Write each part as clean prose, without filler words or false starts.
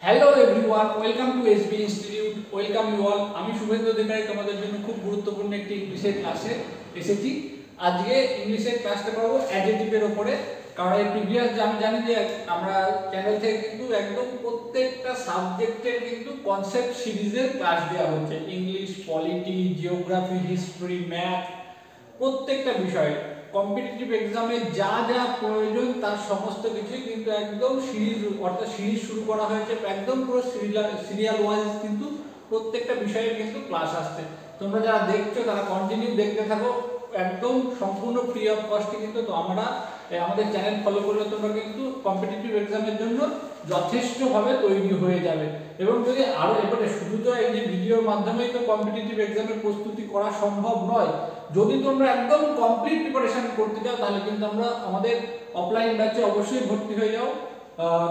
Hello everyone, welcome to SB institute. Welcome you all. আমি শুভেন্দু অধিকারী তোমাদের জন্য খুব গুরুত্বপূর্ণ একটি ইংলিশের ক্লাসে এসেছি। আজকে ইংলিশের ক্লাসটা করবো অ্যাডজেক্টিভের উপরে। কারণ এই প্রিভিয়াস আমি জানি যে আমরা চ্যানেল থেকে কিন্তু একদম প্রত্যেকটা সাবজেক্টের কিন্তু কনসেপ্ট সিরিজের ক্লাস দেওয়া হচ্ছে। English, polity, geography, history, math, প্রত্যেকটা বিষয়ে কম্পিটিটিভ এক্সামে যা যা প্রয়োজন তার সমস্ত কিছুই কিন্তু একদম সিরিজ অর্থাৎ সিরিজ শুরু করা হয়েছে। একদম পুরো সিরিয়াল ওয়াইজ কিন্তু প্রত্যেকটা বিষয়ে কিন্তু ক্লাস আসছে। তোমরা যারা দেখছো তারা কন্টিনিউ দেখতে থাকো, একদম সম্পূর্ণ ফ্রি অফ কস্টে কিন্তু। তো আমরা আমাদের চ্যানেল ফলো করলে তোমরা কিন্তু কম্পিটিটিভ এক্সামের জন্য যথেষ্টভাবে তৈরি হয়ে যাবে। এবং যদি আরো এবারে শুধু তো এই যে ভিডিওর মাধ্যমেই তো কম্পিটিটিভ এক্সামের প্রস্তুতি করা সম্ভব নয়। যদি তোমরা একদম কমপ্লিট প্রিপারেশন করতে চাও তাহলে কিন্তু আমরা আমাদের অফলাইন ব্যাচে অবশ্যই ভর্তি হয়ে যাও।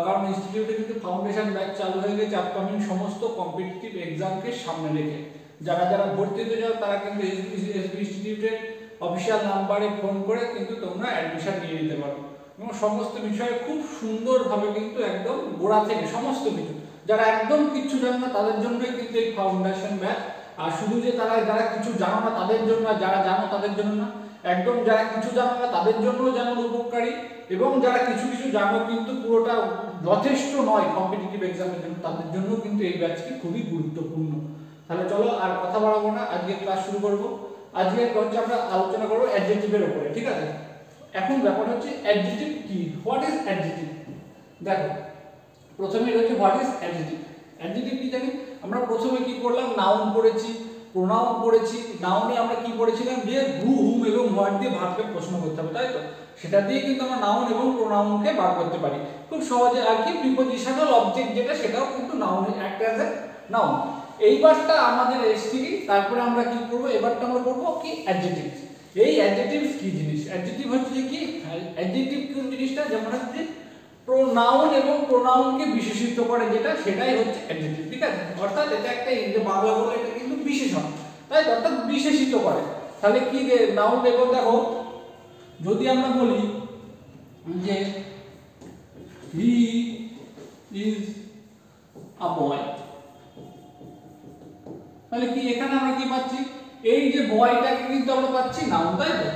কারণ ইনস্টিটিউটে কিন্তু ফাউন্ডেশন ব্যাচ চালু হয়ে গেছে আপকামিং সমস্ত কম্পিটিটিভ এক্সামকে সামনে রেখে। যারা যারা ভর্তি হতে চাও তারা কিন্তু এসবি ইনস্টিটিউটের অফিসিয়াল নাম্বারে ফোন করে কিন্তু তোমরা অ্যাডমিশন নিয়ে নিতে পারো। এবং সমস্ত বিষয়ে খুব সুন্দরভাবে কিন্তু একদম গোড়া থেকে সমস্ত কিছু, যারা একদম কিচ্ছু জানে না তাদের জন্যই কিন্তু এই ফাউন্ডেশন ব্যাচ। আর শুধু যে যারা কিছু জানো না তাদের জন্য, আর যারা জানো তাদের জন্য না, একদম যারা কিছু জানো না তাদের জন্য যেমন উপকারী, এবং যারা কিছু কিছু জানো কিন্তু পুরোটা যথেষ্ট নয় কম্পিটিটিভ এক্সামের জন্য, তাদের জন্য কিন্তু এই ব্যাচটি খুবই গুরুত্বপূর্ণ। তাহলে চলো আর কথা বাড়াবো না, আজকে ক্লাস শুরু করব। আজকে হচ্ছে আমরা আলোচনা করবো অ্যাডজেক্টিভের উপরে, ঠিক আছে? এখন ব্যাপার হচ্ছে অ্যাডজেক্টিভ কি, হোয়াট ইজ অ্যাডজেক্টিভ। দেখো প্রথমে রয়েছে হোয়াট ইজ অ্যাডজেক্টিভ। অ্যাডজেক্টিভ কি জানি আমরা? প্রথমে কি করলাম, নাউন পড়েছি, প্রোনাউন পড়েছি। নাউনে আমরা কি পড়েছিলাম যে হু, হুম এবং হোয়াট দিয়ে ভার্বকে প্রশ্ন করতে হবে, তাই তো? সেটা দিয়ে কিন্তু আমরা নাউন এবং প্রোনাউনকে বার করতে পারি খুব সহজে। আর কি প্রিপোজিশনাল অবজেক্ট যেটা, সেটাও কিন্তু নাউনে অ্যাক্ট অ্যাজ এ নাউন। এইবারটা আমাদের এসছি, তারপরে আমরা কি করব, এবারটা আমরা করব কি অ্যাডজেক্টিভ। এই অ্যাডজেক্টিভ কি জিনিস? অ্যাডজেক্টিভ হচ্ছে কি, অ্যাডজেক্টিভ কোন জিনিসটা, যেমন হচ্ছে প্রোনাউন এবং প্রোনাউনকে বিশেষিত করে যেটা, সেটাই হচ্ছে অ্যাডজেক্টিভ, ঠিক আছে? অর্থাৎ এটা একটা বাংলা বলে এটা কিন্তু বিশেষণ, তাই তো? অর্থাৎ বিশেষিত করে। তাহলে কি যে নাউন, এবং দেখো যদি আমরা বলি যে হি ইজ আ বয়, তাহলে কি এখানে আমরা কি পাচ্ছি? এই যে বয়টাকে কিন্তু আমরা পাচ্ছি নাউন, তাই তো?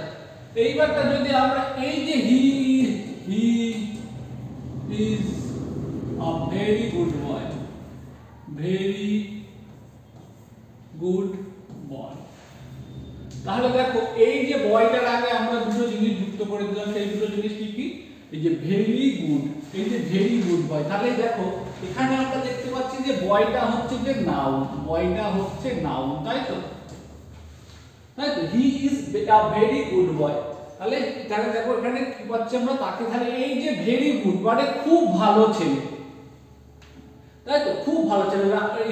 এইবারটা যদি আমরা এই যে হি is a very good boy, very good boy, তাহলে দেখো এই যে বয়টার আগে আমরা দুটো জিনিস যুক্ত করে দিলাম। সেই দুটো জিনিস কি কি? এই যে ভেরি গুড, এই যে ভেরি গুড বয়। তাহলে দেখো এখানে আমরা দেখতে পাচ্ছি যে বয়টা হচ্ছে যে নাউন, বয়টা হচ্ছে নাউন, তাই তো? তাই তো, he is a very good boy. তাহলে দেখো এখানে কি পাচ্ছি আমরা, তাকে। তাহলে এই যে ভেরি গুড মানে খুব ভালো ছেলে, তাই তো? খুব ভালো ছেলে।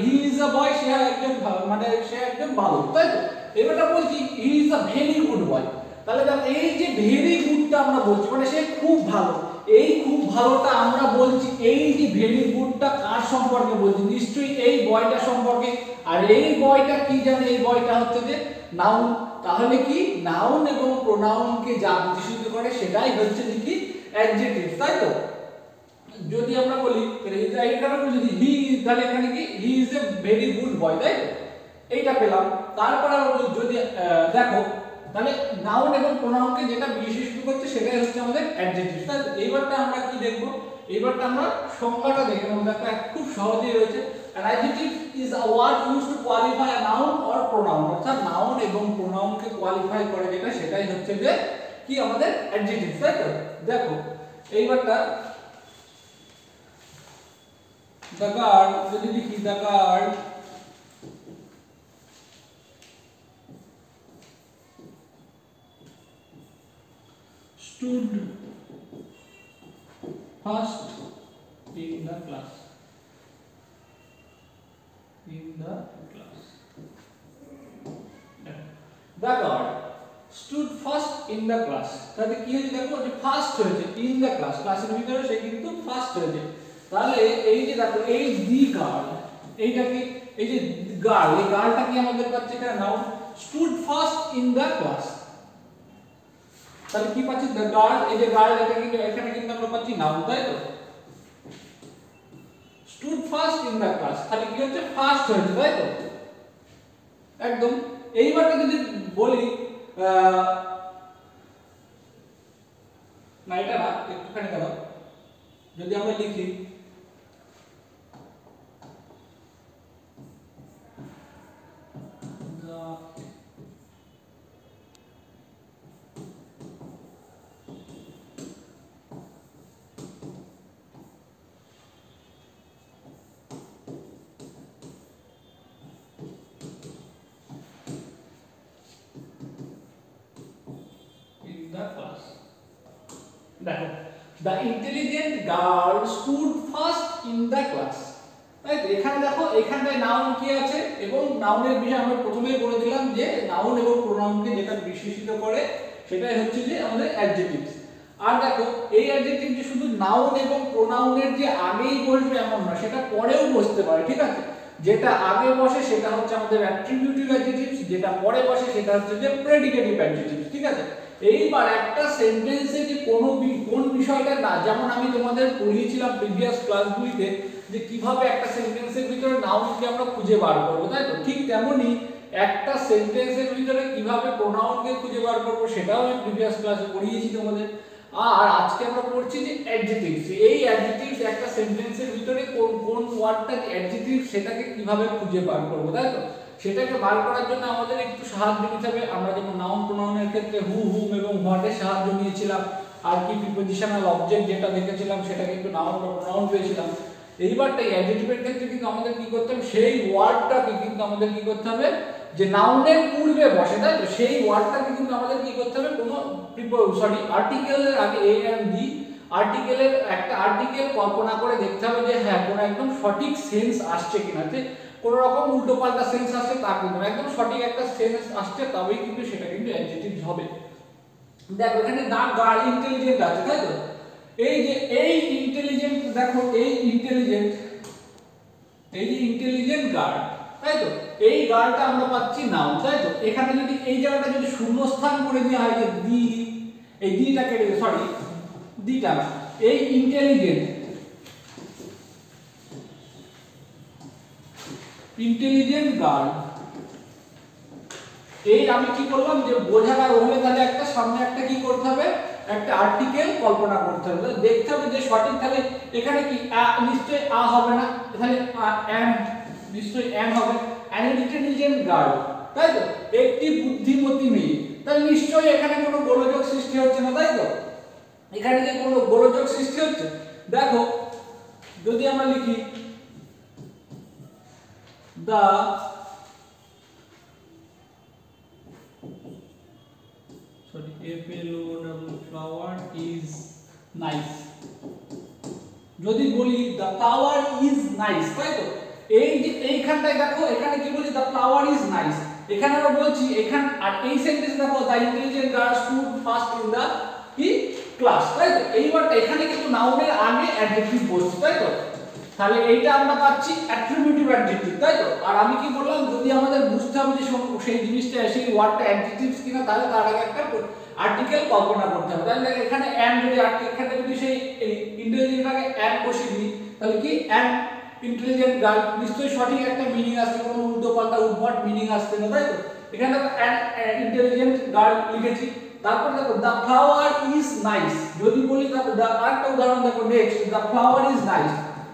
হি ইজ আ বয়, সে একজন মানে সে একজন ভালো, তাই তো? এবারটা বলছি he is a very good boy. তাহলে দেখো এই যে ভেরি গুডটা আমরা বলছি মানে সে খুব ভালো। এই খুব ভালোটা আমরা বলছি, এই যে ভেরি গুডটা কার সম্পর্কে বলছি? নিশ্চয়ই এই বয়টা সম্পর্কে। আর এই বয়টা কি জানে? এই বয়টা হচ্ছে যে নাউন। তাহলে কি নাউন এবং প্রোনাউনকে যা বিশেষিত করে সেটাই হচ্ছে যে কি অ্যাডজেক্টিভ, তাই তো? যদি আমরা বলি এখানে যদি হি, তাহলে এখানে কি he is a very good boy, তাই তো? এইটা পেলাম। তারপরে যদি দেখো তাহলে নাউন এবং প্রোনাউনকে যেটা বিশেষিত করছে সেটাই হচ্ছে আমাদের অ্যাডজেক্টিভ, তাই তো? এইবারটা আমরা কি দেখব? এইবারটা আমরা সংজ্ঞাটা দেখে নেব। দেখো খুব সহজেই রয়েছে, an adjective is a word used to qualify a noun or pronoun। অর্থাৎ নাউন এবং প্রোনাউনকে কোয়ালিফাই করে যেটা, সেটাই হচ্ছে যে কি আমাদের অ্যাডজেক্টিভ, তাই তো? দেখো এইবারটা the guard, যদি লিখি the guard stood first in the class, in the class, the guard stood first in the class। তাহলে কি হয়েছে? দেখো যে ফার্স্ট হয়েছে, in the class, ক্লাসের ভিতরে সে কিন্তু ফার্স্ট হয়েছে। তাহলে এই যে দেখো এই দি গার্ল, এইটা কি? এই যে গার্ল, এই গার্লটা কি আমাদের পাচ্ছে এখানে noun. Stood first in the class, তাহলে কি পাচ্ছি? দ্য গার্ল, এই যে গার্ল, এটা কিন্তু এখানে কিন্তু আমরা পাচ্ছি নাউন, তাই তো? Stood first in the class, তাহলে কি হচ্ছে ফার্স্ট হয়েছে, তাই তো একদম। এইবারে যদি বলি না এটা না, একটুখানি দাঁড়াও, যদি আমরা লিখি দেখো the intelligent girl stood first in the class, right. এখানে দেখো এখানটায় নাউন কি আছে এবং নাউনের বিষয়ে আমরা প্রথমেই বলে দিলাম যে নাউন এবং প্রোনাউনকে যেটা বিশেষিত করে সেটাই হচ্ছে যে আমাদের অ্যাডজেক্টিভস। আর দেখো এই অ্যাডজেক্টিভ যে শুধু নাউন এবং প্রোনাউনের যে আগেই বসবে এমন না, সেটা পরেও বসতে পারে, ঠিক আছে। যেটা আগে বসে সেটা হচ্ছে আমাদের অ্যাট্রিবিউটিভ অ্যাডজেক্টিভস, যেটা পরে বসে সেটা হচ্ছে যে প্রেডিকেটিভ অ্যাডজেক্টিভস, ঠিক আছে। এইবার একটা সেন্টেন্সে যে কোন বিষয়টা না, যেমন আমি তোমাদের পড়িয়েছিলাম প্রিভিয়াস ক্লাসগুলিতে যে কিভাবে একটা সেন্টেন্সের ভিতরে নাউনকে আমরা খুঁজে বার করব, তাই তো ঠিক তেমনি একটা সেন্টেন্সের ভিতরে কিভাবে প্রোনাউনকে খুঁজে বার করব সেটাও আমি প্রিভিয়াস ক্লাসে পড়িয়েছি তোমাদের। আর আজকে আমরা পড়ছি যে অ্যাডজেক্টিভস, এই অ্যাডজেক্টিভস একটা সেন্টেন্সের ভিতরে কোন ওয়ার্ডটা অ্যাডজেক্টিভ সেটাকে কিভাবে খুঁজে বার করব, তাই তো সেটাকে বার করার জন্য আমাদের একটু সাহায্য নিতে হবে। আমরা যেমন নাউন প্রোনাউনের ক্ষেত্রে হু, হুম এবং হোয়াটের সাহায্য নিয়েছিলাম, আর কি প্রিপোজিশনাল অবজেক্ট যেটা দেখেছিলাম সেটা কিন্তু নাউন বা প্রোনাউন পেয়েছিলাম। এইবারটা অ্যাডজেক্টিভের ক্ষেত্রে কিন্তু আমাদের কি করতে হবে, সেই ওয়ার্ডটাকে কিন্তু আমাদের কি করতে হবে যে নাউনের পূর্বে বসে, তাই তো সেই ওয়ার্ডটাকে কিন্তু আমাদের কি করতে হবে কোনো আর্টিকেলের আগে এ এন্ড বি আর্টিকেলের একটা আর্টিকেল কল্পনা করে দেখতে হবে যে হ্যাঁ কোনো একদম সঠিক সেন্স আসছে কিনা, যে কোন রকম উল্টোপাল্টা সেন্স আসছে তা কিন্তু একদম সঠিক একটা সেন্স আসছে, তবেই কিন্তু সেটা কিন্তু অ্যাডজেক্টিভ হবে। দেখো এখানে দা গার্ল ইন্টেলিজেন্ট আছে, তাই তো এই যে এই ইন্টেলিজেন্ট, দেখো এই যে ইন্টেলিজেন্ট গার্ল, তাই তো এই গার্লটা আমরা পাচ্ছি নাউন, তাই তো। এখানে যদি এই জায়গাটা যদি শূন্যস্থান করে দেওয়া হয় যে দি, এই দিটাকে দিটা এই ইন্টেলিজেন্ট গার্ল, এই আমি কি করলাম যে বোঝাবার হলে তাহলে একটা সামনে একটা কি করতে হবে, একটা আর্টিকেল কল্পনা করতে হবে, দেখতে হবে যে সঠিক। তাহলে এখানে কি নিশ্চয়ই আ হবে না, তাহলে এন্ড নিশ্চয়ই এন্ড হবে, অ্যান ইন্টেলিজেন্ট গার্ল, তাই তো একটি বুদ্ধিমতী মেয়ে, তাহলে নিশ্চয়ই এখানে কোনো গোলযোগ সৃষ্টি হচ্ছে না, তাই তো এখানে কি কোনো গোলযোগ সৃষ্টি হচ্ছে। দেখো যদি আমরা লিখি the flower is nice, যদি বলি the flower is nice, তাই তো এই যে এইখানটায় দেখো এখানে কি বলি the flower is nice, এখানে আমরা বলছি এখান আর এই সেন্টেন্স দেখো the intelligent girl stood first in the class, তাই তো এইবারটা এখানে কিন্তু নাউনের আগে অ্যাডজেক্টিভ বসছে, তাই তো তাহলে এইটা আমরা পাচ্ছি অ্যাট্রিবিউটিভ অ্যাডজেক্টিভ, তাই তো। আর আমি কি বললাম যদি আমাদের বুঝতে হবে যে সেই জিনিসটা সেই ওয়ার্ডটা অ্যাডজেক্টিভস কিনা, তাহলে তার আগে একটা আর্টিকেল কল্পনা করতে হবে। তাহলে এখানে অ্যান্ড যদি এখানে যদি সেই ইন্টেলিজেন্টটাকে অ্যান্ড বসিয়ে দিই তাহলে কি অ্যান্ড ইন্টেলিজেন্ট গার্ল, নিশ্চয়ই সঠিক একটা মিনিং আসছে, কোনো উল্টো পাল্টা উদ্ভট মিনিং আসছে না, তাই তো এখানে দেখো অ্যান্ড ইন্টেলিজেন্ট গার্ল লিখেছি। তারপর দেখো দ্য ফ্লাওয়ার ইজ নাইস, যদি বলি আরেকটা উদাহরণ দেখো next, the flower is nice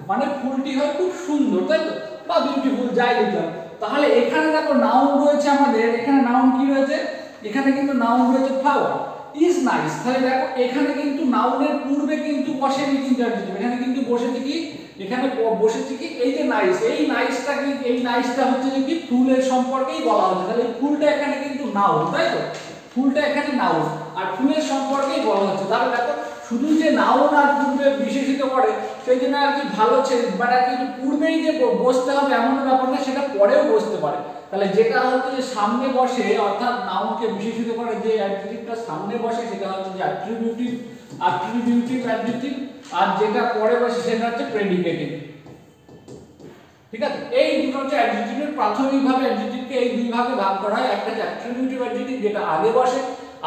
মানে ফুলটি হয় খুব সুন্দর, তাই তো বা বিউটিফুল যাই লিখলাম। তাহলে এখানে দেখো নাউন রয়েছে আমাদের, এখানে নাউন কি রয়েছে, এখানে কিন্তু নাউন রয়েছে ফ্লাওয়ার ইজ নাইস, তাহলে দেখো এখানে কিন্তু নাউনের পূর্বে কিন্তু বসেনি কিন্তু অ্যাডজেক্টিভ, এখানে কিন্তু বসেছে কি, এখানে বসেছে কি এই যে নাইস, এই নাইসটা কি, এই নাইসটা হচ্ছে যে কি ফুলের সম্পর্কেই বলা হচ্ছে, তাহলে ফুলটা এখানে কিন্তু নাউন, তাই তো ফুলটা এখানে নাউন আর ফুলের সম্পর্কেই বলা হচ্ছে। তাহলে দেখো শুধু যে নাউন আর পূর্বে বিশেষিত করে সেই জন্য আর কি ভালো মানে আর কি পূর্বেই যে বসতে হবে এমন ব্যাপার না, সেটা পরেও বসতে পারে। তাহলে যেটা হচ্ছে যে সামনে বসে অর্থাৎ নাউনকে বিশেষিত করে যে অ্যাডজেক্টিভটা সামনে বসে সেটা হচ্ছে যে অ্যাট্রিবিউটিভ অ্যাডজেক্টিভ, আর যেটা পরে বসে সেটা হচ্ছে প্রেডিকেটিভ, ঠিক আছে। এই দুটো হচ্ছে অ্যাডজেক্টিভের প্রাথমিকভাবে অ্যাডজেক্টিভকে এই দুই ভাগে ভাগ করা হয়, একটা হচ্ছে অ্যাট্রিবিউটিভ অ্যাডজেক্টিভ যেটা আগে বসে,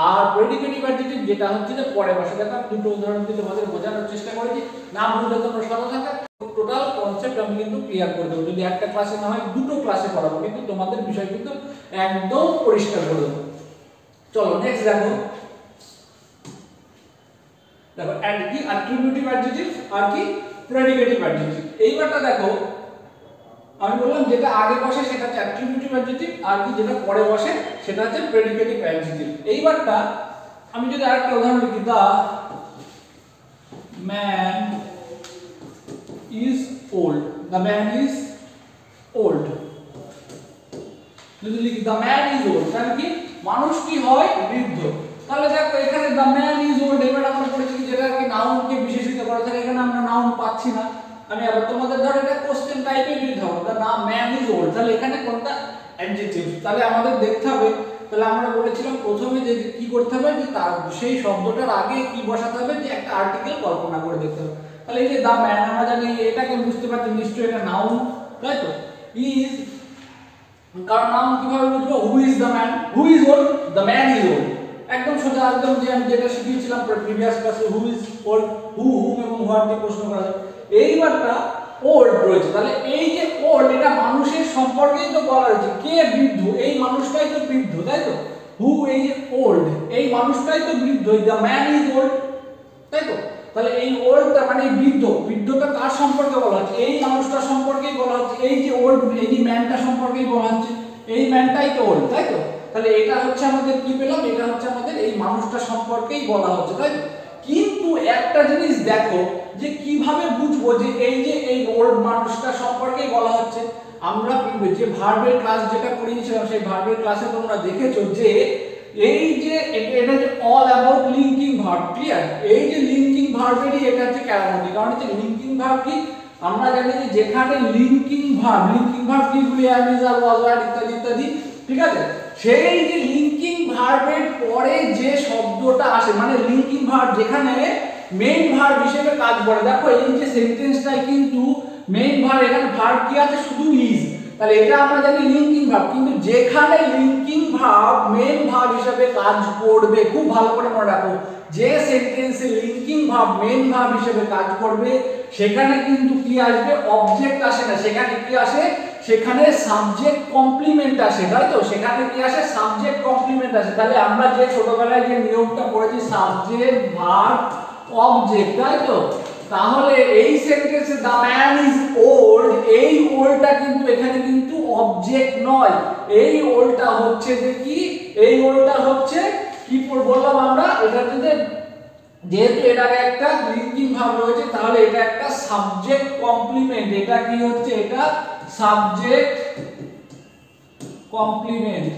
আর প্রেডিকেটিভ অ্যাডজেক্টিভ যেটা হচ্ছে যে পরে বসে। দেখো দুটো উদাহরণ দিয়ে তোমাদের বোঝানোর চেষ্টা করেছি, না বুঝলে তোমরা সাথে থাকো। টোটাল কনসেপ্ট একটু আমি কিন্তু ক্লিয়ার করে দেবো, যদি একটা ক্লাসে না হয় দুটো ক্লাসে পড়াবো, কিন্তু তোমাদের বিষয় কিন্তু একদম পরিষ্কার করে দেবো। চলো নেক্সট দেখো, দেখো অ্যাড কি অ্যাট্রিবিউটিভ অ্যাডজেক্টিভ আর কি প্রেডিকেটিভ অ্যাডজেক্টিভ। এইবারটা দেখো আমি বললাম যেটা আগে বসে সেটা হচ্ছে অ্যাট্রিবিউটিভ অ্যাডজেক্টিভ, আর কি যেটা পরে বসে সেটা হচ্ছে প্রেডিকেটিভ অ্যাডজেক্টিভ। এইবারটা আমি যদি আরেকটা উদাহরণ লিখি, the man is old, the man is old, যদি লিখি দ্য ম্যান ইজ ওল্ড তাহলে কি মানুষ কি হয় বৃদ্ধ। তাহলে দেখো এখানে দ্য ম্যান ইজ ওল্ড এবার আমরা পড়েছি যেটা কি নাউনকে বিশেষিত করা থাকে, এখানে আমরা নাউন পাচ্ছি না। আমি আবার তোমাদের ধরো এটা কোশ্চেন টাইপের যদি ধরো দ্য ম্যান ইজ ওল্ড, তাহলে এখানে কোনটা অ্যাডজেক্টিভ, তাহলে আমাদের দেখতে হবে। তাহলে আমরা বলেছিলাম প্রথমে যে কি করতে হবে, যে তার সেই শব্দটার আগে কি বসাতে হবে, যে একটা আর্টিকেল কল্পনা করে দেখতে হবে। তাহলে এই যে দ্য ম্যান আমরা জানি এটাকে বুঝতে পারছি নিশ্চয়ই এটা নাউন, তাই তো। ইজ, কারণ নাউন কিভাবে বুঝবো, who is the man, who is old, the man is old, একদম সোজা একদম যে আমি যেটা শিখিয়েছিলাম প্রিভিয়াস ক্লাসে, হু ইজ ওল্ড, হুম এবং হোয়াট দিয়ে প্রশ্ন করা যায়। এইবারটা ওল্ড রয়েছে, তাহলে এই যে ওল্ড এটা মানুষের সম্পর্কেই তো বলা হয়েছে, কে বৃদ্ধ, এই মানুষটাই তো বৃদ্ধ, তাই তো। হু এই যে ওল্ড এই মানুষটাই তো বৃদ্ধ, দ্য ম্যান ইজ ওল্ড, তাই তো। তাহলে এই ওল্ডটা মানে বৃদ্ধ, বৃদ্ধটা কার সম্পর্কে বলা হচ্ছে, এই মানুষটার সম্পর্কেই বলা হচ্ছে, এই যে ওল্ড এই যে ম্যানটা সম্পর্কেই বলা হচ্ছে, এই ম্যানটাই তো ওল্ড, তাই তো। তাহলে এটা হচ্ছে আমাদের কি পেলাম, এটা হচ্ছে আমাদের এই মানুষটা সম্পর্কেই বলা হচ্ছে, তাই তো। কিন্তু একটা জিনিস দেখো যে কিভাবে বুঝবো যে এই যে এই ওল্ড মানুষটা সম্পর্কেই বলা হচ্ছে। আমরা যে ভার্বের ক্লাস যেটা করিয়েছিলাম সেই ভার্বের ক্লাসে তোমরা দেখেছো যে এই যে এটা যে all about linking verb, clear. এই যে লিঙ্কিং ভার্বেরই এটা হচ্ছে ক্যারামতি, কারণ হচ্ছে লিঙ্কিং ভার্ব কি আমরা জানি যে যেখানে লিঙ্কিং ভার্ব কি গুলি অ্যাম ইজ আর ওয়াজ আর ইত্যাদি ইত্যাদি, ঠিক আছে। সেই যে লিঙ্কিং ভার্বের পরে যে শব্দটা আসে মানে লিঙ্কিং ভার্ব যেখানে মেইন ভার্ব হিসেবে কাজ করে, দেখো এই যে সেন্টেন্সটাই কিন্তু মেইন ভার্ব, এখানে ভার্ব কি আছে শুধু ইজ, তাহলে এটা আমরা জানি লিঙ্কিং ভার্ব। কিন্তু যেখানে লিঙ্কিং ভার্ব মেইন ভার্ব হিসেবে কাজ করবে, খুব ভালো করে মনে রাখো, যে সেন্টেন্সে লিঙ্কিং ভার্ব মেইন ভার্ব হিসেবে কাজ করবে সেখানে কিন্তু কি আসবে, অবজেক্ট আসে না, সেখানে কি আসে, সেখানে সাবজেক্ট কমপ্লিমেন্ট আসে, তাই তো। সেখানে কি আসে, সাবজেক্ট কমপ্লিমেন্ট আসে। তাহলে আমরা যে ছোটবেলায় যে নিয়মটা পড়েছি সাবজেক্ট ভার্ব অবজেক্ট, তাই তো। তাহলে এই সেন্টেন্সে দ্য ম্যান ইজ ওল্ড, এই ওল্ডটা কিন্তু এখানে কিন্তু অবজেক্ট নয়, এই ওল্ডটা হচ্ছে যে কি, এই ওল্ডটা হচ্ছে কি বললাম আমরা, এটা হচ্ছে যেহেতু এটার একটা লিঙ্কিং ভার্ব রয়েছে তাহলে এটা একটা সাবজেক্ট কমপ্লিমেন্ট, এটা কি হচ্ছে, এটা সাবজেক্ট কমপ্লিমেন্ট,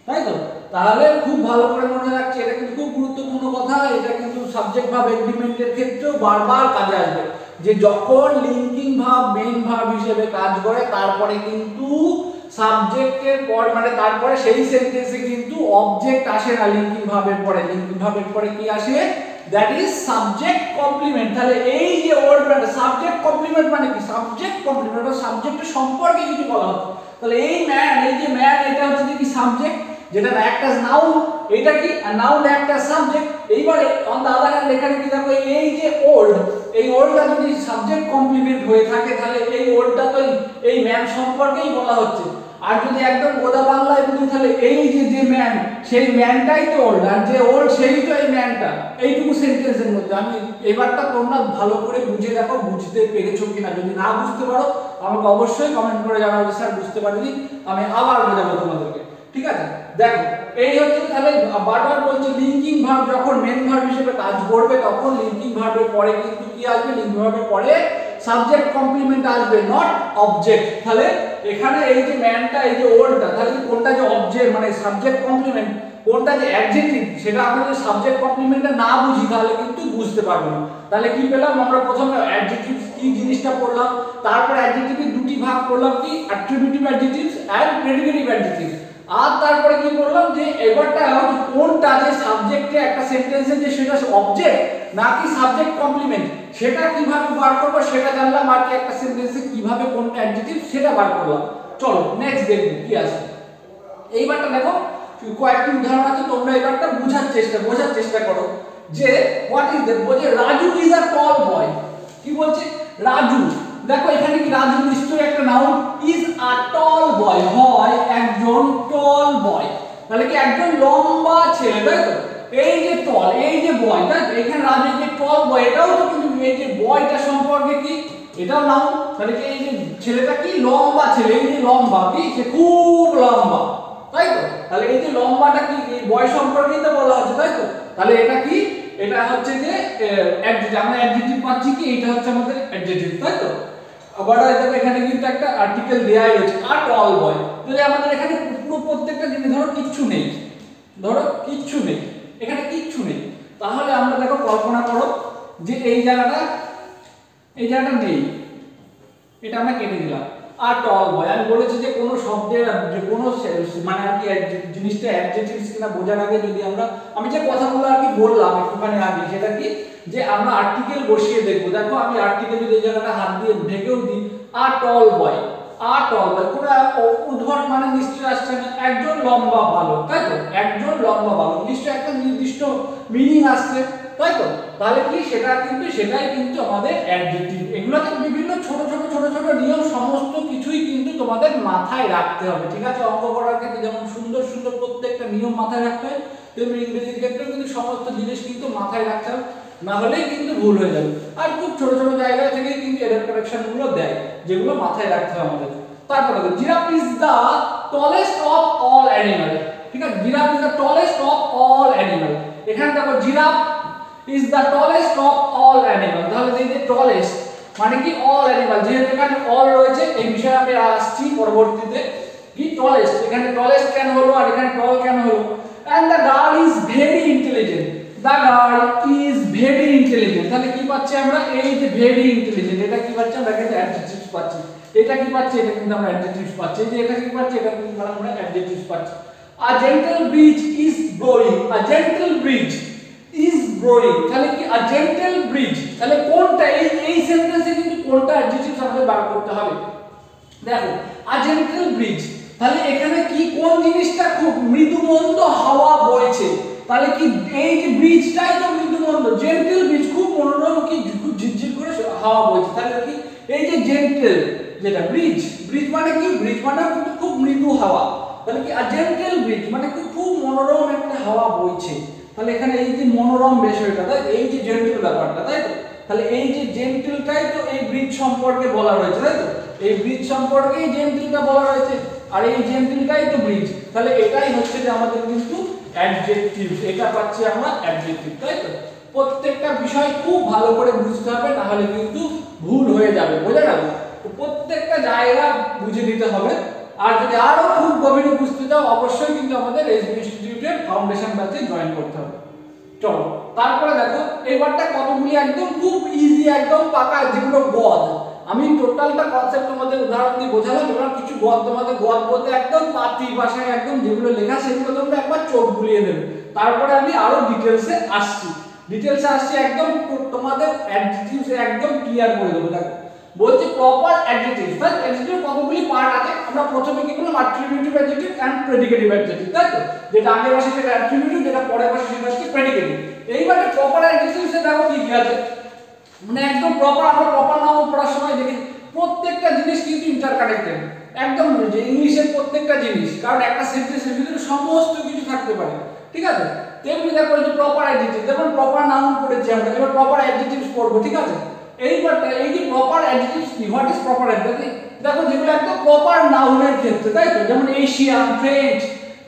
তাই তো। তাহলে খুব ভালো করে মনে রাখছি, এটা কিন্তু খুব গুরুত্বপূর্ণ কথা, এটা কিন্তু সাবজেক্ট ভার্ব এগ্রিমেন্টের ক্ষেত্রেও বারবার কাজে আসবে, যে যখন লিঙ্কিং ভার্ব মেইন ভার্ব হিসেবে কাজ করে তারপরে কিন্তু সাবজেক্টের পর মানে তারপরে সেই সেন্টেন্সে কিন্তু অবজেক্ট আসে না লিঙ্কিং ভার্বের পরে, লিঙ্কিং ভার্বের পরে কি আসে, দ্যাট ইজ সাবজেক্ট কমপ্লিমেন্ট। তাহলে এই যে ওয়ার্ডটা সাবজেক্ট কমপ্লিমেন্ট মানে কি, সাবজেক্ট কমপ্লিমেন্ট বা সাবজেক্টের সম্পর্কে কিছু বলা হচ্ছে। তাহলে এই ম্যান, এই যে ম্যান এটা হচ্ছে কি সাবজেক্ট, যেটা অ্যাক্ট অ্যাজ নাউন, এটা কি নাউন অ্যাক্ট অ্যাজ সাবজেক্ট। এইবারে অন দ্য আদার হ্যান্ড এখানে কি দেখো এই যে ওল্ড, এই ওল্ডটা যদি সাবজেক্ট কমপ্লিমেন্ট হয়ে থাকে তাহলে এই ওল্ডটা তো এই ম্যান সম্পর্কেই বলা হচ্ছে। আর যদি একদম গোদা বাংলায় বুঝি তাহলে এই যে ম্যান সেই ম্যানটাই তো ওল্ড, আর যে ওল্ড সেই তো এই ম্যানটা, এইটুকু সেন্টেন্সের মধ্যে। আমি এবারটা তোমরা ভালো করে বুঝে দেখো বুঝতে পেরেছো কিনা, যদি না বুঝতে পারো আমাকে অবশ্যই কমেন্ট করে জানাবে স্যার বুঝতে পারিনি, আমি আবার বোঝাবো তোমাদেরকে, ঠিক আছে। দেখো এই হচ্ছে, তাহলে বারবার বলছে লিঙ্কিং ভার্ব যখন মেইন ভার্ব হিসেবে কাজ করবে তখন লিঙ্কিং ভার্বের পরে কিন্তু কি আসবে, লিঙ্কিং ভার্বের পরে সাবজেক্ট কমপ্লিমেন্ট আসবে, নট অবজেক্ট। তাহলে এখানে এই যে ম্যানটা এই যে ওল্ডটা, তাহলে কোনটা যে অবজেক্ট মানে সাবজেক্ট কমপ্লিমেন্ট, কোনটা যে অ্যাডজেক্টিভ, সেটা আমরা যদি সাবজেক্ট কমপ্লিমেন্টটা না বুঝি তাহলে কিন্তু বুঝতে পারবো না। তাহলে কি পেলাম আমরা, প্রথমে অ্যাডজেক্টিভ কি জিনিসটা পড়লাম, তারপর অ্যাডজেক্টিভের দুটি ভাগ করলাম, কি attributive adjectives and predicative adjectives. আর তারপরে কি করলাম, যে এবারটা কোনটা যে সাবজেক্টে একটা সেন্টেন্সে যে সেটা অবজেক্ট নাকি সাবজেক্ট কমপ্লিমেন্ট সেটা কিভাবে বার করব সেটা জানলাম, আর কি একটা সেন্টেন্সে কিভাবে কোনটা অ্যাডজেক্টিভ সেটা বার করলাম। চলো নেক্সট দেখব কি আছে। এইবারটা দেখো কয়েকটি উদাহরণ আছে, তোমরা এবারটা বোঝার চেষ্টা করো যে হোয়াট ইজ দ্যাট। বলছে রাজু ইজ আ টল বয়, কি বলছে, রাজু, দেখো এখানে কি রাজু নিশ্চয়ই একটা নাউন। ইজ আ টল বয়, হয় একজন টল বয়, তাহলে কি একজন লম্বা ছেলে, তাই তো। এই যে টল, এই যে বয়, তাই তো। এখানে রাজু যে টল বয়, এটাও তো কিন্তু এই যে বয়টা সম্পর্কে কি, এটাও নাউন। তাহলে কি এই যে ছেলেটা কি লম্বা ছেলে, এই যে লম্বা কি, সে খুব লম্বা, তাই তো। তাহলে এই যে লম্বাটা কি এই বয় সম্পর্কেই তো বলা হচ্ছে, তাই তো। তাহলে এটা কি, এটা হচ্ছে যে অ্যাডজেক্টিভ, আমরা অ্যাডজেক্টিভ পাচ্ছি কি, এটা হচ্ছে আমাদের অ্যাডজেক্টিভ, তাই তো। আবার দেখো এখানে কিন্তু একটা আর্টিকেল দেয়াই রয়েছে, আ টল বয়। তাহলে আমাদের এখানে পুরো প্রত্যেকটা জিনিস ধরো কিচ্ছু নেই, ধরো কিচ্ছু নেই, এখানে কিচ্ছু নেই, তাহলে আমরা দেখো কল্পনা করো যে এই জায়গাটা নেই, এটা আমরা কেটে দিলাম। আর টল বয়, আমি বলেছি যে কোনো শব্দের যে কোনো মানে আর কি জিনিসটা অ্যাডজেক্টিভস কিনা বোঝার আগে যদি আমি যে কথাগুলো আর কি বললাম একটুখানি আগে, সেটা কি যে আমরা আর্টিকেল বসিয়ে দেখবো। দেখো আমি আর্টিকেল যদি এই জায়গাটা হাত দিয়ে ঢেকেও দিই, আর টল বয়, আর টল বয়, কোনো উদ্ভট মানে নিশ্চয় আসছে না, একজন লম্বা বালক, তাই তো। একজন লম্বা বালক নিশ্চয় একটা নির্দিষ্ট মিনিং আসছে, তাই তো। তাহলে কি সেটা কিন্তু সেটাই কিন্তু আমাদের অ্যাডজেক্টিভ। এগুলোকে বিভিন্ন ছোট ছোট নিয়ম সমস্ত কিছুই কিন্তু তোমাদের মাথায় রাখতে হবে, ঠিক আছে। অঙ্ক করার ক্ষেত্রে যেমন সুন্দর সুন্দর প্রত্যেকটা নিয়ম মাথায় রাখতে হয়, তেমনি ইংরেজির ক্ষেত্রেও কিন্তু সমস্ত জিনিস কিন্তু মাথায় রাখতে হবে, না হলেই কিন্তু ভুল হয়ে যাবে। আর খুব ছোট ছোট জায়গা থেকে কিন্তু এরর কারেকশন গুলো দেয়, যেগুলো মাথায় রাখতে হবে আমাদের। তারপরে giraffe is the tallest of all animal, ঠিক আছে। Giraffe is the tallest of all animal, এখানে দেখো giraffe is the tallest of all animal, তাহলে এই যে টলেস্ট মানে কি অল অ্যানিমাল, যেহেতু এখানে অল রয়েছে এই বিষয়ে আমি আসছি পরবর্তীতে। কি টলেস্ট, এখানে টলেস্ট কেন হলো আর এখানে টল কেন হলো। and the girl is very intelligent, the girl is very intelligent, তাহলে কি পাচ্ছি আমরা, এই যে very intelligent, এটা কি পাচ্ছি আমরা, এখানে অ্যাডজেক্টিভস পাচ্ছি। এটা কি পাচ্ছি, এটা কিন্তু আমরা অ্যাডজেক্টিভস পাচ্ছি। এই যে এটা কি পাচ্ছি, এটা কিন্তু আমরা অ্যাডজেক্টিভস পাচ্ছি। a gentle breeze is blowing, a gentle breeze is blowing, তাহলে কি a gentle breeze, তাহলে কোনটা এই সেন্টেন্সে কিন্তু কোনটা অ্যাডজেক্টিভস আমাদের বার করতে হবে। দেখো a gentle breeze, তাহলে এখানে কি কোন জিনিসটা খুব মৃদুমন্দ হাওয়া বইছে, তাহলে কি এই যে ব্রিজটাই তো মৃদুমন্দ, জেন্টল ব্রিজ খুব মনোরম কি খুব ঝিরঝির করে হাওয়া বইছে, তাহলে কি এই যে জেন্টল যেটা ব্রিজ মানে কি, ব্রিজ মানে কিন্তু খুব মৃদু হাওয়া, তাহলে কি a gentle breeze মানে খুব মনোরম একটা হাওয়া বইছে। তাহলে এখানে এই যে মনোরম বিষয়টা, তাই এই যে জেন্টল ব্যাপারটা, তাই তো। তাহলে এই যে জেন্টলটাই তো এই ব্রিজ সম্পর্কে বলা রয়েছে, তাই তো। এই ব্রিজ সম্পর্কে এই জেন্টলটা বলা রয়েছে, আর এই জেন্টলটাই তো ব্রিজ, তাহলে এটাই হচ্ছে যে আমাদের কিন্তু অ্যাডজেক্টিভ, এটা পাচ্ছি আমরা অ্যাডজেক্টিভ, তাই তো। প্রত্যেকটা বিষয় খুব ভালো করে বুঝতে হবে, না হলে কিন্তু ভুল হয়ে যাবে, বোঝা গেল। তো প্রত্যেকটা জায়গা বুঝে নিতে হবে। আর যদি আরো খুব গভীরে বুঝতে চাও অবশ্যই কিন্তু আমাদের এসবি ইনস্টিটিউটের ফাউন্ডেশন ব্যাচে জয়েন করতে হবে। চলো তারপরে দেখো এবারটা কতগুলি একদম খুব ইজি, একদম পাকা, যেগুলো গদ, আমি টোটালটা কনসেপ্ট তোমাদের উদাহরণ দিয়ে বোঝালাম। এবার কিছু গদ তোমাদের গদ বলতে একদম পাতি ভাষায় একদম যেগুলো লেখা সেগুলো তোমরা একবার চোখ বুলিয়ে দেবে, তারপরে আমি আরো ডিটেলসে আসছি একদম তোমাদের অ্যাডজেক্টিভস একদম ক্লিয়ার করে দেবো। দেখো বলছি প্রপার অ্যাডজেক্টিভ, তাই অ্যাডজেক্টিভ কতগুলি পার্ট আছে। আমরা প্রথমে কি করলাম, attributive adjective and predicative adjective, তাই তো। যেটা আগের বসে সেটা অ্যাট্রিবিউটিভ, যেটা পরের বসে সেটা হচ্ছে প্রেডিকেটিভ। এইবারে প্রপার অ্যাডজেক্টিভসে দেখো কি কি আছে, মানে একদম প্রপার, আমরা প্রপার নাউন পড়ার সময় দেখি প্রত্যেকটা জিনিস কিন্তু ইন্টারকানেক্টেড, একদম যে ইংলিশের প্রত্যেকটা জিনিস, কারণ একটা সেন্টেন্সের ভিতরে সমস্ত কিছু থাকতে পারে, ঠিক আছে। তেমনি দেখো যে প্রপার অ্যাডজেক্টিভ, যেমন প্রপার নাউন পড়েছি আমরা, এবার প্রপার অ্যাডজেক্টিভস পড়বো, ঠিক আছে। এইবারটা এই যে প্রপার অ্যাডজেক্টিভস কি, হোয়াট ইজ প্রপার অ্যাডজেক্টিভ, দেখো যেগুলো একদম প্রপার নাউনের ক্ষেত্রে, তাই তো। যেমন এশিয়ান, ফ্রেঞ্চ,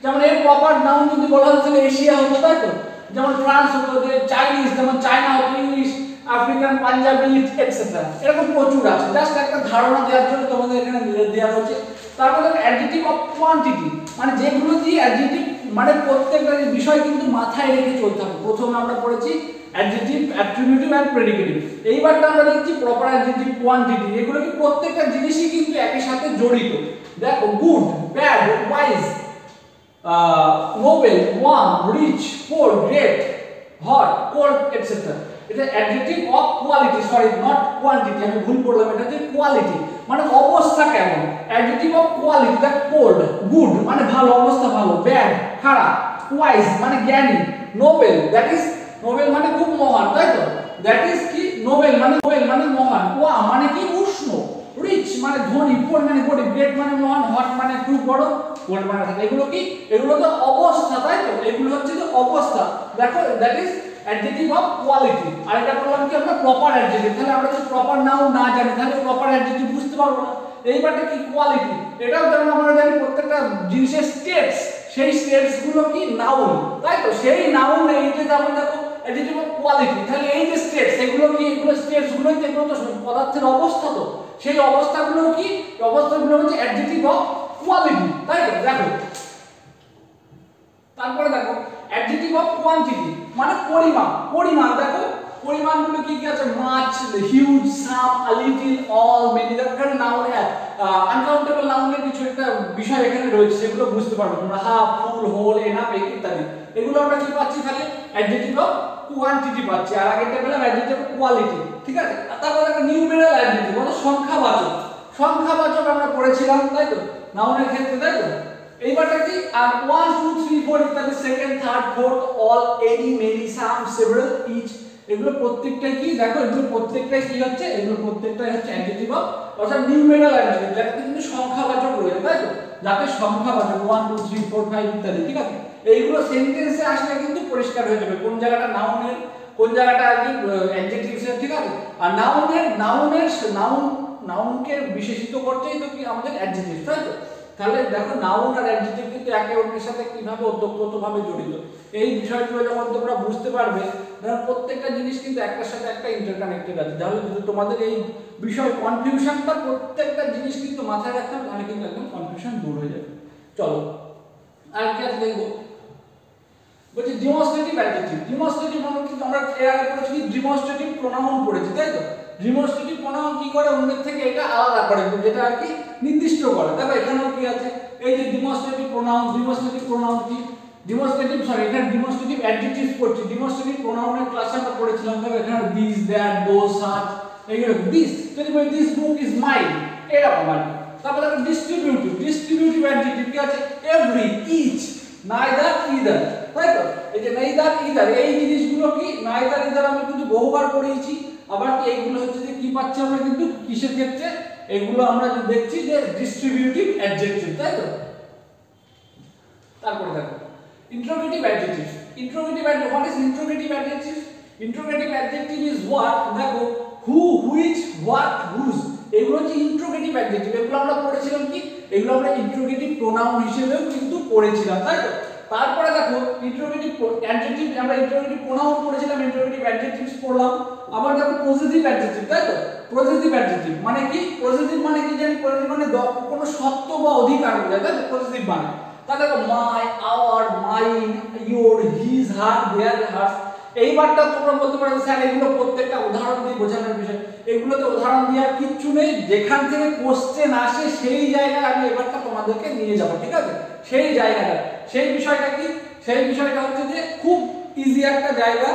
যেমন এর প্রপার নাউন যদি বলা হতো তাহলে এশিয়া হতো, তাই তো। যেমন ফ্রান্স হতো, যে চাইনিজ, যেমন চায়না হতো, ইংলিশ, আফ্রিকান, পাঞ্জাবি, এটসেট্রা, এরকম প্রচুর আছে। জাস্ট একটা ধারণা দেওয়ার জন্য তোমাদের এখানে দেওয়া হচ্ছে। তারপরে অ্যাডজেক্টিভ অফ কোয়ান্টিটি, মানে যেগুলো দিয়ে অ্যাডজেক্টিভ মানে প্রত্যেকটা বিষয় কিন্তু মাথায় রেখে চলতে হবে। প্রথমে আমরা পড়েছি অ্যাডজেক্টিভ, অ্যাট্রিবিউটিভ এন্ড প্রেডিকেটিভ। এইবারটা আমরা দেখছি প্রপার অ্যাডজেক্টিভ, কোয়ান্টিটি, এগুলো কি প্রত্যেকটা জিনিসই কিন্তু একই সাথে জড়িত। দেখো good, bad, wise, noble, warm, rich, poor, great, hot, cold, etcetera. এটা adjective of quality, sorry not quantity, আমি ভুল বললাম, এটা হচ্ছে কোয়ালিটি মানে অবস্থা কেমন। Adjective of quality, that cold, good মানে ভালো, অবস্থা ভালো, ব্যাড খারাপ, ওয়াইজ মানে জ্ঞানী, নোবেল দ্যাট ইজ, নোবেল মানে খুব মহান, তাই তো। দ্যাট ইজ কি, নোবেল মানে মহান, ওয়া মানে জীবন মানে বডি, গ্রেট মানে মহান, হট মানে খুব বড়, কোল্ড মানে থাকে। এগুলো কি? এগুলো তো অবস্থা, তাই তো? এগুলো হচ্ছে যে অবস্থা। দেখো that is adjective of quality. আর এটা বললাম কি আমরা প্রপার অ্যাডজেক্টিভ। তাহলে আমরা যদি প্রপার নাউন না জানি তাহলে প্রপার অ্যাডজেক্টিভ বুঝতে পারবো না। এইবারটা কি? কোয়ালিটি। এটাও যেমন আমরা জানি প্রত্যেকটা জিনিসের স্টেটস, সেই স্টেটস গুলো কি? নাউন, তাই তো? সেই নাউন এই যে যেমন দেখো অ্যাডজেক্টিভ অফ কোয়ালিটি, তাহলে এই যে স্টেটস এগুলো কি? এগুলো স্টেটস গুলোই তো, এগুলো তো পদার্থের অবস্থা, তো সেই অবস্থাগুলো কি? অবস্থাগুলো হচ্ছে অ্যাডজেক্টিভ অফ কোয়ালিটি, তাই তো? দেখো তারপরে দেখো অ্যাডজেক্টিভ অফ কোয়ান্টিটি মানে পরিমাণ। পরিমাণ দেখো পরিমাণগুলো কি কি আছে? Much, huge, some, a little, all, many. দেখো এখানে নাউন আনকাউন্টেবল নাউনের কিছু একটা বিষয় এখানে রয়েছে, সেগুলো বুঝতে পারবে তোমরা। হাফ, ফুল, হোল, এনাফ ইত্যাদি। এগুলো আমরা কি পাচ্ছি? খালি অ্যাডজেক্টিভ অফ কোয়ান্টিটি পাচ্ছি। আর আগেরটা পেলাম অ্যাডজেক্টিভ অফ কোয়ালিটি, ঠিক আছে? আর তারপর দেখো নিউমেরাল অ্যাডজেক্টিভ মানে সংখ্যাবাচক। সংখ্যাবাচক আমরা পড়েছিলাম, তাই তো? নাউনের ক্ষেত্রে, তাই তো? এইবারটা কি? আর 1 2 3 4 ইত্যাদি, second, third, fourth, all, any, many, some, several, each, এগুলো প্রত্যেকটাই কি? দেখো এগুলো প্রত্যেকটাই কি হচ্ছে? এগুলো প্রত্যেকটাই হচ্ছে অ্যাডজেক্টিভ অফ, অর্থাৎ নিউমেরাল অ্যাডজেক্টিভ, যাতে কিন্তু সংখ্যাবাচক রয়েছে, তাই তো? যাতে সংখ্যাবাচক 1 2 3 4 5 ইত্যাদি, ঠিক আছে? এইগুলো সেন্টেন্সে আসলে কিন্তু পরিষ্কার হয়ে যাবে কোন জায়গাটা নাউনের, কোন জায়গাটা আর কি অ্যাডজেক্টিভসের, ঠিক আছে? আর নাউনকে বিশেষিত করতেই তো কি আমাদের অ্যাডজেক্টিভ, তাই তো? তাহলে দেখো নাউন আর অ্যাডজেক্টিভ কিন্তু একে অন্যের সাথে কিভাবে ওতপ্রোতভাবে জড়িত। এই বিষয়গুলো যখন তোমরা বুঝতে পারবে, ধরো প্রত্যেকটা জিনিস কিন্তু একটার সাথে একটা ইন্টারকানেক্টেড আছে। তাহলে যদি তোমাদের এই বিষয় কনফিউশনটা, প্রত্যেকটা জিনিস কিন্তু মাথায় রাখতে হবে, তাহলে কিন্তু একদম কনফিউশন দূর হয়ে যাবে। চলো আর কি আছে দেখবো। বলছি ডেমনস্ট্রেটিভ অ্যাডজেক্টিভ। ডেমনস্ট্রেটিভ মানে কি? আমরা এর আগে পড়েছি ডেমনস্ট্রেটিভ প্রোনাউন পড়েছি, তাই তো? ডেমনস্ট্রেটিভ প্রোনাউন কি করে? অন্যের থেকে এটা আলাদা করে, যেটা আর কি নির্দিষ্ট করে। দেখো এখানেও কি আছে? এই যে ডেমনস্ট্রেটিভ প্রোনাউন। ডেমনস্ট্রেটিভ প্রোনাউন কি? এখানে ডেমনস্ট্রেটিভ অ্যাডজেক্টিভস পড়ছি। ডেমনস্ট্রেটিভ প্রোনাউনের ক্লাসে আমরা পড়েছিলাম। দেখো এখানে দিস, দ্যাট, দোজ, সাচ, এইগুলো। দিস যদি বলি দিস বুক ইজ মাইন, এরকম আর কি। তারপর দেখো ডিস্ট্রিবিউটিভ। ডিস্ট্রিবিউটিভ অ্যাডজেক্টিভ কি আছে? এভরি, ইচ, নাইদার, ইদার, তাই তো? এই যে নাইদার, ইদার, এই জিনিসগুলো কি? নাইদার, ইদার আমি কিন্তু বহুবার পড়িয়েছি। আবার এইগুলো হচ্ছে যে কি পাচ্ছি আমরা কিন্তু কিসের ক্ষেত্রে? এগুলো আমরা দেখছি যে ডিস্ট্রিবিউটিভ অ্যাডজেক্টিভ, তাই তো? তারপরে দেখো interrogative adjective. Interrogative adjective, what is interrogative adjective? Interrogative adjective is what, দেখো হু, হুইচ, হোয়াট, হুজ, এগুলো হচ্ছে ইন্ট্রোগেটিভ অ্যাডজেক্টিভ। এগুলো আমরা পড়েছিলাম কি? এগুলো আমরা ইন্ট্রোগেটিভ প্রোনাউন হিসেবেও কিন্তু পড়েছিলাম, তাই তো? তারপরে দেখো ইন্ট্রোগেটিভ অ্যাডজেক্টিভ, আমরা ইন্ট্রোগেটিভ প্রোনাউন পড়েছিলাম, ইন্ট্রোগেটিভ অ্যাডজেক্টিভস পড়লাম। আবার দেখো পজিটিভ অ্যাডজেক্টিভ, তাই তো? পজিটিভ অ্যাডজেক্টিভ মানে কি? পজিটিভ মানে কি জানি? পজিটিভ মানে কোনো সত্য বা অধিকার বোঝায়, তাই তো? পজিটিভ মানে তাহলে দেখো my, our, mine, your, his, her, their, hers. এইবারটা তোমরা বলতে পারো স্যার এগুলো প্রত্যেকটা উদাহরণ দিয়ে বোঝানোর বিষয়। এগুলোতে উদাহরণ দেওয়ার কিচ্ছু নেই, যেখান থেকে কোশ্চেন আসে সেই জায়গায় আমি এবারটা তোমাদেরকে নিয়ে যাব, ঠিক আছে? সেই জায়গাটা, সেই বিষয়টা কি? সেই বিষয়টা হচ্ছে যে খুব ইজি একটা জায়গা।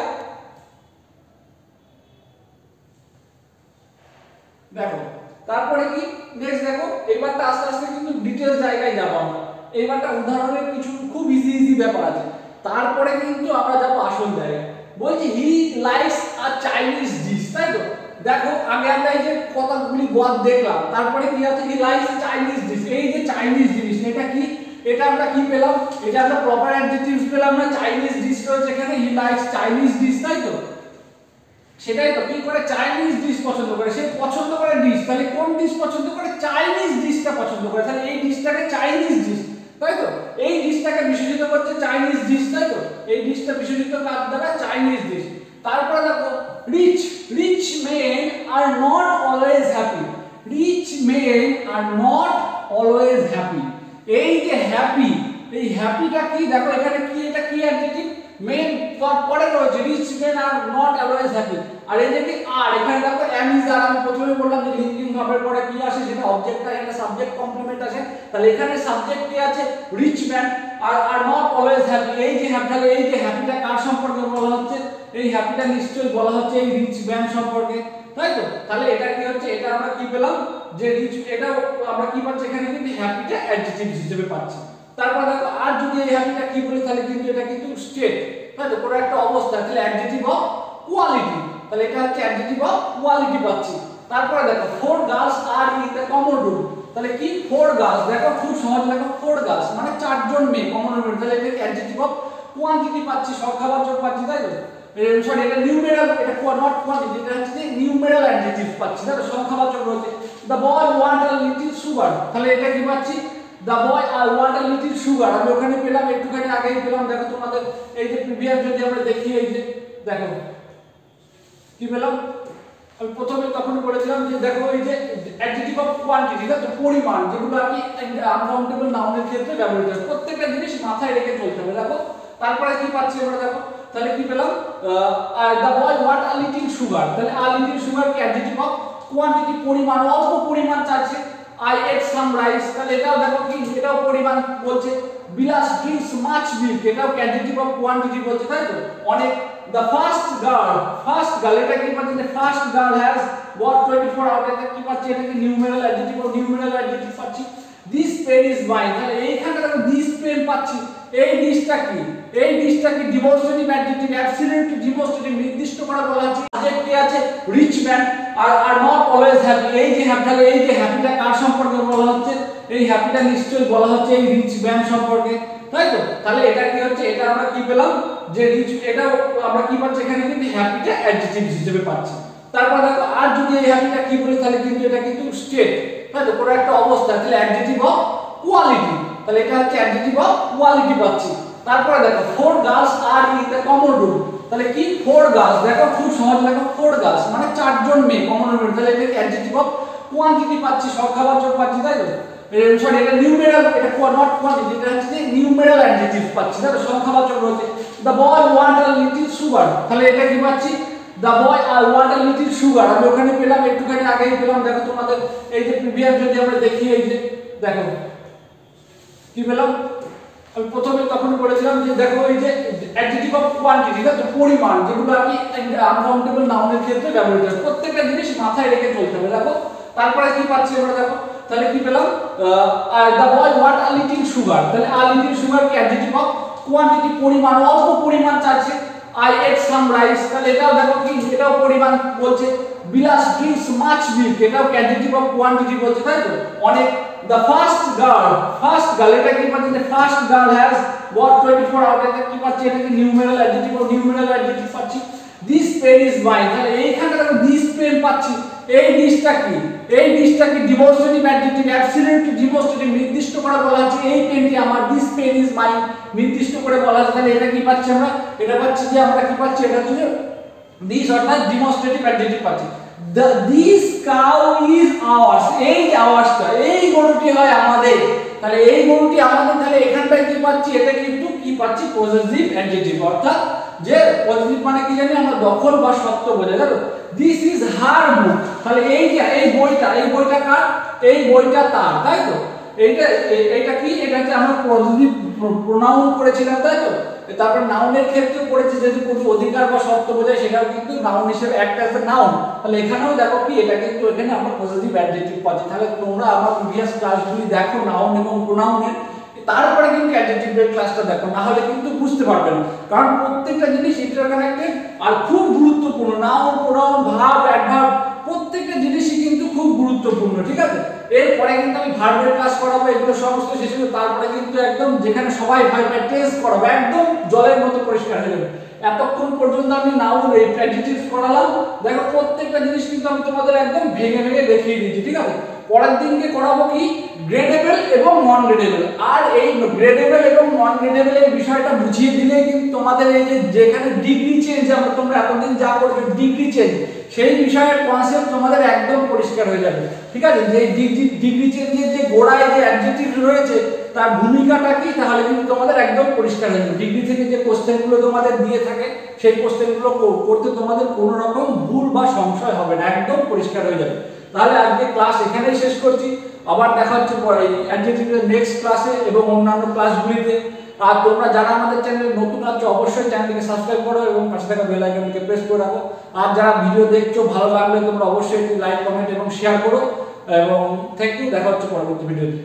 দেখো তারপরে কি নেক্সট দেখো, এইবারটা আস্তে আস্তে কিন্তু ডিটেইলস জায়গায় যাব আমরা। এইবারটা উদাহরণের কিছু খুব ইজি ব্যাপার আছে, তারপরে কিন্তু আমরা যাব আসল জায়গায়। বলছি he likes a Chinese dish, তাই তো? দেখো আগে আমরা এই যে কতগুলি ওয়ার্ড দেখলাম, তারপরে কি আছে? He likes Chinese dish. এই যে চাইনিজ জিনিস, এটা কি? এটা আমরা কি পেলাম? এটা আমরা প্রপার অ্যাডজেক্টিভস পেলাম না? চাইনিজ ডিশ রয়েছে এখানে, হি লাইকস চাইনিজ ডিশ, তাই তো? সেটাই তো, কি করে? চাইনিজ ডিশ পছন্দ করে, সে পছন্দ করে ডিশ। তাহলে কোন ডিশ পছন্দ করে? চাইনিজ ডিশটা পছন্দ করে। তাহলে এই ডিশটাকে চাইনিজ ডিশ, তাই তো? এই ডিশটাকে বিশেষিত করছে চাইনিজ ডিশ, তাই তো? এই ডিশটা বিশেষিত কার দ্বারা? Chinese dish. তারপরে দেখো rich. Rich men R not always happy. Rich men R not always happy. এই যে হ্যাপি, এই হ্যাপিটা কি? দেখো এখানে কি? এটা কি অ্যাডজেক্টিভ? মেন পরে রয়েছে, rich men R not always happy. আর এই যে কি আর, এখানে দেখো এম ইজ আর, আমি প্রথমে বললাম যে লিঙ্কিং ভার্বের পরে কি আসে? সেটা অবজেক্ট আসে, এটা সাবজেক্ট কমপ্লিমেন্ট আসে। তাহলে এখানে সাবজেক্ট কি আছে? Rich man are not always happy. এই যে হ্যাপি, তাহলে এই যে হ্যাপিটা কার সম্পর্কে বলা হচ্ছে? এই হ্যাপিটা নিশ্চয়ই বলা হচ্ছে এই রিচ ম্যান সম্পর্কে, তাই তো? তাহলে এটা কি হচ্ছে? এটা আমরা কি পেলাম? যে রিচ, এটা আমরা কি পাচ্ছি? এখানে কিন্তু হ্যাপিটা অ্যাডজেক্টিভ হিসেবে পাচ্ছি। তারপর দেখো আর যদি এই হ্যাপিটা কি বলি, তাহলে কিন্তু এটা কিন্তু স্টেট, তাই তো? কোনো একটা অবস্থা, তাহলে অ্যাডজেক্টিভ অফ কোয়ালিটি। তাহলে এটা হচ্ছে অ্যাডজেক্টিভ অফ কোয়ালিটি পাচ্ছি। তারপরে দেখো four girls are in the common room. তাহলে কি ফোর গার্লস, দেখো খুব সহজ, দেখো ফোর গার্লস মানে চারজন মেয়ে কমন রুট, তাহলে এটা অ্যাডজেক্টিভ অফ কোয়ান্টিটি পাচ্ছি, সংখ্যাবাচক পাচ্ছি, তাই তো সরি এটা নিউমেরাল, এটা নট কোয়ান্টিটি, এটা হচ্ছে নিউমেরাল অ্যাডজেক্টিভ পাচ্ছি, তাই তো সংখ্যাবাচক রয়েছে। The boy want a little sugar, তাহলে এটা কি পাচ্ছি the boy are want a little sugar, আমি ওখানে পেলাম একটুখানি আগেই পেলাম, দেখো তোমাদের এই যে প্রিভিয়াস যদি আমরা দেখি এই যে দেখো কি পেলাম, আমি প্রথমে তখন বলেছিলাম যে দেখো এই যে অ্যাডজেক্টিভ অফ কোয়ান্টিটি, তো পরিমাণ, যেগুলো আমি আনকাউন্টেবল নাউনের ক্ষেত্রে ব্যবহৃত হয়, প্রত্যেকটা জিনিস মাথায় রেখে চলতে হবে। দেখো তারপরে কি পাচ্ছি আমরা, দেখো তাহলে কি পেলাম the boy want a little sugar, তাহলে আ লিটল সুগার কি অ্যাডজেক্টিভ অফ কোয়ান্টিটি, পরিমাণ, অল্প পরিমাণ চাইছে। আই এট সাম রাইস, তাহলে এটাও দেখো কি এটাও পরিমাণ বলছে। বিলাস ড্রিঙ্কস মাচ মিল্ক, এটাও অ্যাডজেক্টিভ অফ কোয়ান্টিটি বলছে, তাই তো অনেক। The first girl এটা কি পাচ্ছি, the first girl has got 24 hours, এটা কি পাচ্ছি, এটা কি নিউমেরাল অ্যাডজেক্টিভ পাচ্ছি। This pen is mine, তাহলে এইখানে দেখো this pen পাচ্ছি, এই দিসটা কি, ডেমনস্ট্রেটিভ অ্যাডজেক্টিভ, অ্যাবসলিউটলি ডেমনস্ট্রেটিভ, নির্দিষ্ট করে বলা আছে। আজকে আছে rich man are not always happy, এই যে হ্যাপি, তাহলে এই যে হ্যাপিটা কার সম্পর্কে বলা হচ্ছে, এই হ্যাপিটা নিশ্চয়ই বলা হচ্ছে এই রিচ ম্যান সম্পর্কে, তাই তো। তাহলে এটা কি হচ্ছে, এটা আমরা কি পেলাম যে রিচ, এটাও আমরা কি পাচ্ছি এখানে কিন্তু হ্যাপিটা অ্যাডজেক্টিভ হিসেবে পাচ্ছি। তারপর দেখো আর যদি এই হ্যাপিটা কি বলি, তাহলে কিন্তু এটা কিন্তু স্টেট, তাই তো কোনো একটা অবস্থা, তাহলে অ্যাডজেক্টিভ অফ কোয়ালিটি, তাহলে এটা হচ্ছে অ্যাডজেক্টিভ অফ কোয়ালিটি পাচ্ছি। তারপরে দেখো four girls are in the common room, তাহলে কি ফোর গার্লস, দেখো খুব সহজ, দেখো ফোর গার্লস মানে চারজন মেয়ে কমন রুম, তাহলে এটা অ্যাডজেক্টিভ অফ কোয়ান্টিটি পাচ্ছি, সংখ্যাবাচক পাচ্ছি, তাই তো সরি এটা নিউমেরাল, এটা নট কোয়ান্টিটি, এটা হচ্ছে নিউমেরাল অ্যাডজেক্টিভ পাচ্ছি, তাই তো সংখ্যাবাচক রয়েছে। The boy want a little sugar, তাহলে এটা কি পাচ্ছি the boy are want a little sugar, আমি ওখানে পেলাম একটুখানি আগেই পেলাম, দেখো তোমাদের এই যে প্রিভিয়াস যদি আমরা দেখি এই যে দেখো কি পেলাম, আমি প্রথমে তখন বলেছিলাম যে দেখো এই যে অ্যাডজেক্টিভ অফ কোয়ান্টিটি, তো পরিমাণ, যেগুলো আমি আনকাউন্টেবল নাউনের ক্ষেত্রে ব্যবহৃত হয়, প্রত্যেকটা জিনিস মাথায় রেখে চলতে হবে। দেখো তারপরে কি পাচ্ছি আমরা, দেখো তাহলে কি পেলাম the boy want a little sugar, তাহলে আ লিটল সুগার কি অ্যাডজেক্টিভ অফ কোয়ান্টিটি, পরিমাণ, অল্প পরিমাণ চাইছে। আই এট সাম রাইস, তাহলে এটাও দেখো কি এটাও পরিমাণ বলছে। বিলাস ড্রিঙ্কস মাচ মিল্ক, এটাও অ্যাডজেক্টিভ অফ কোয়ান্টিটি বলছে, তাই তো অনেক। The first girl এটা কি পাচ্ছি, the first girl has got 24 hours, এটা কি পাচ্ছি, এটা কি নিউমেরাল অ্যাডজেক্টিভ পাচ্ছি। This pen is mine, তাহলে এইখানে দেখো this pen পাচ্ছি, এই দিসটা কি ডেমনস্ট্রেটিভ অ্যাডজেক্টিভ, অ্যাবসলিউটলি ডেমনস্ট্রেটিভ, নির্দিষ্ট করে বলা আছে এই পেনটি আমার, this pen is mine নির্দিষ্ট করে বলা আছে। তাহলে এটা কি পাচ্ছি আমরা, এটা পাচ্ছি যে আমরা কি পাচ্ছি, এটা হচ্ছে this অর্থাৎ ডেমনস্ট্রেটিভ অ্যাডজেক্টিভ পাচ্ছি। This cow is ours, এই যে আওয়াজটা, এই গরুটি হয় আমাদের, তাহলে এই গরুটি আমাদের, তাহলে এখানটায় কি পাচ্ছি, এটা কিন্তু কি পাচ্ছি পজেসিভ অ্যাডজেক্টিভ, অর্থাৎ যে পজিটিভ মানে কি জানি আমরা দখল বা সত্য বোঝায়, তাই তো। দিস ইজ হার বুক, তাহলে এই যে এই বইটা কার, এই বইটা তার, তাই তো। এইটা কি, এটা হচ্ছে আমরা পজিটিভ প্রোনাউন করেছিলাম, তাই তো। তারপর নাউনের ক্ষেত্রে পড়েছে, যদি কোনো অধিকার বা সত্য বোঝায় সেটাও কিন্তু নাউন হিসেবে অ্যাক্ট অ্যাজ এ নাউন, তাহলে এখানেও দেখো কি এটা কিন্তু এখানে আমরা পজিটিভ অ্যাডজেক্টিভ পাচ্ছি। তাহলে তোমরা আমার প্রিভিয়াস ক্লাসগুলি দেখো নাউন এবং প্রোনাউনের, তারপরে কিন্তু অ্যাডজেক্টিভের ক্লাসটা দেখো, না হলে কিন্তু বুঝতে পারবে না, কারণ প্রত্যেকটা জিনিস ইন্টারকানেক্টেড আর খুব গুরুত্বপূর্ণ। নাউন, প্রোনাউন, ভার্ব, অ্যাডভার্ব প্রত্যেকটা জিনিসই কিন্তু খুব গুরুত্বপূর্ণ, ঠিক আছে। এরপরে কিন্তু আমি ভার্বের ক্লাস করাবো, এগুলো সমস্ত শেষ হবে, তারপরে কিন্তু একদম যেখানে সবাই ভয় পায় টেস্ট করাবো, একদম জলের মতো পরিষ্কার হয়ে যাবে। এতক্ষণ পর্যন্ত আমি নাউন অ্যাডজেক্টিভস করালাম, দেখো প্রত্যেকটা জিনিস কিন্তু আমি তোমাদের একদম ভেঙে দেখিয়ে দিয়েছি, ঠিক আছে। পরের দিনকে করাবো কি গ্রেডেবল এবং নন গ্রেডেবল, আর এই গ্রেডেবল এবং নন গ্রেডেবল এর বিষয়টা বুঝিয়ে দিলে কিন্তু তোমাদের এই যে যেখানে ডিগ্রি চেঞ্জ, আমরা তোমরা এতদিন যা করবে ডিগ্রি চেঞ্জ, সেই বিষয়ের কনসেপ্ট তোমাদের একদম পরিষ্কার হয়ে যাবে, ঠিক আছে। যে ডিগ্রি চেঞ্জের যে গোড়ায় যে অ্যাডজেক্টিভ রয়েছে তার ভূমিকাটা কি, তাহলে কিন্তু তোমাদের একদম পরিষ্কার হয়ে যাবে। ডিগ্রি থেকে যে কোশ্চেনগুলো তোমাদের দিয়ে থাকে সেই কোশ্চেনগুলো করতে তোমাদের কোনো রকম ভুল বা সংশয় হবে না, একদম পরিষ্কার হয়ে যাবে। তাহলে আজকে ক্লাস এখানেই শেষ করছি, আবার দেখা হচ্ছে অ্যাডজেক্টিভের নেক্সট ক্লাসে এবং অন্যান্য ক্লাসগুলিতে। আর তোমরা যারা আমাদের চ্যানেলে নতুন আছো অবশ্যই চ্যানেলটিকে সাবস্ক্রাইব করো এবং পাশে থাকা বেল আইকনটিকে প্রেস করে রাখো। আর যারা ভিডিও দেখছো ভালো লাগলে তোমরা অবশ্যই লাইক, কমেন্ট এবং শেয়ার করো, এবং থ্যাংক ইউ, দেখা হচ্ছে পরবর্তী ভিডিওতে।